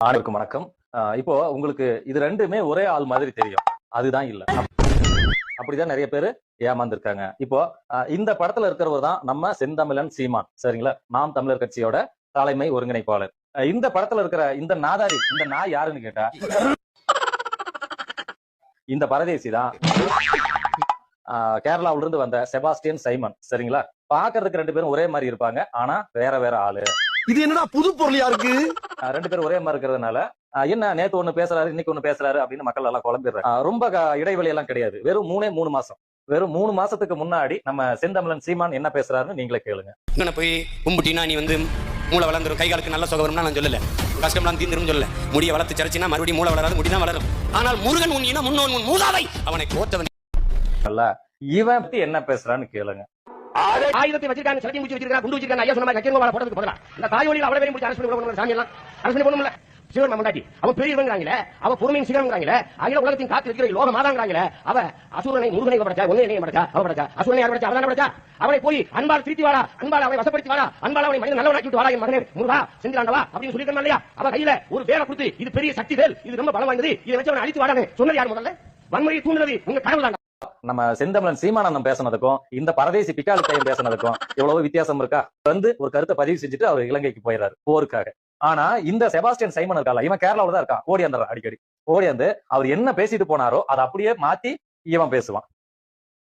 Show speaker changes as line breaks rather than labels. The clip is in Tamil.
அனைவருக்கும் வணக்கம். இப்போ உங்களுக்கு இது ரெண்டுமே ஒரே ஆள் மாதிரி தெரியும். அதுதான் இல்ல. அப்படிதான் நிறைய பேரு ஏமாந்துருக்காங்க. இப்போ இந்த படத்துல இருக்கிறவர் தான் நம்ம செந்தமிழன் சீமான். சரிங்களா? நாம் தமிழர் கட்சியோட தலைமை ஒருங்கிணைப்பாளர். இந்த படத்துல இருக்கிற இந்த நாதாரி, இந்த நாய் யாருன்னு கேட்டா இந்த பரதேசி தான். கேரளாவில இருந்து வந்த செபாஸ்டியன் சைமன். சரிங்களா? பாக்குறதுக்கு ரெண்டு பேரும் ஒரே மாதிரி இருப்பாங்க. ஆனா வேற வேற ஆளு.
இது என்னடா புது பொருளியா இருக்கு?
ரெண்டு பேரும் ஒரே மாதிரி இருக்கிறதுனால என்ன நேத்து ஒண்ணு பேசுறாரு, இன்னைக்கு ஒண்ணு பேசுறாரு அப்படின்னு மக்கள் எல்லாம் குழம்பிடுறாங்க. ரொம்ப இடைவெளி எல்லாம் கிடையாது. வெறும் 3 மாசம். வெறும் 3 மாசத்துக்கு முன்னாடி நம்ம செந்தமிழன் சீமான் என்ன பேசுறாருன்னு நீங்களே கேளுங்க.
போய் கும்பிட்டினா நீ வந்து மூளை வளர்ந்துரும், கை காலுக்கு நல்ல சுகம் வரும்னா நான் சொல்லல, கஷ்டம்லாம் தீந்துரும் சொல்லல. முடிய வளர்த்து சரிச்சினா மறுபடியும் மூளை வளராது, முடிதான் வளரும். ஆனால் முருகன் உன் இன முன்னோன் உன் மூதாவை அவனை கோத்தவன்.
இவன் பத்தி என்ன பேசுறான்னு கேளுங்க.
ஆயுதத்தை வச்சிருக்காங்க, சலக்கி முடிச்சு வச்சிருக்காங்க, குண்டு வச்சிருக்காங்க. ஐயா சொன்ன மாதிரி கச்சேரி போடுறதுக்கு பதிலா இந்த தாயோலியில் அவ்வளவு பேரும் முடிச்சு அரசு பண்ணி சாமி எல்லாம் அரசு பண்ணி போடணும்ல. சிவன் மண்டாட்டி அவ பெரியவங்கிறாங்களே, அவ பொறுமையின் சிவங்கிறாங்களே, அகில உலகத்தின் காத்து இருக்கிற லோக மாதாங்கிறாங்களே, அவ அசுரனை முருகனை படைச்சா, ஒன்னே படைச்சா, அவ படைச்சா, அசுரனை யார் படைச்சா, அவன் படைச்சா. அவனை போய் அன்பால் திருத்தி வாடா, அன்பால் அவனை வசப்படுத்தி வாடா, அன்பால் அவனை மனிதன் நல்லவனாக்கி விட்டு வாடா என் மகனே முருகா செஞ்சிராண்டவா அப்படின்னு சொல்லிருக்கா இல்லையா? அவ கையில ஒரு வேலை கொடுத்து இது பெரிய சக்தி வேல், இது ரொம்ப பலம் வாய்ந்தது, இதை வச்சு அவனை அழித்து வாடான்னு சொன்னது யார்? முதல்ல வன்முறையை தூண்டுறது உங்க கடவுள் தான்.
நம்ம செந்தமிழன் சீமானந்தம் பேசினதுக்கும் இந்த பரதேசி பிக்காலி பையன் பேசினதுக்கும் எவ்வளவு வித்தியாசம் இருக்கா? ஒரு கருத்தை பதிவு செஞ்சுட்டு அவர் இலங்கைக்கு போயிடுறாரு போருக்காக. ஆனா இந்த செபாஸ்டியன் சைமன் இருக்கால, இவன் கேரளாவில தான் இருக்கான். ஓடியாந்துறான், அடிக்கடி ஓடியாந்து அவர் என்ன பேசிட்டு போனாரோ அதை அப்படியே மாத்தி இவன் பேசுவான்.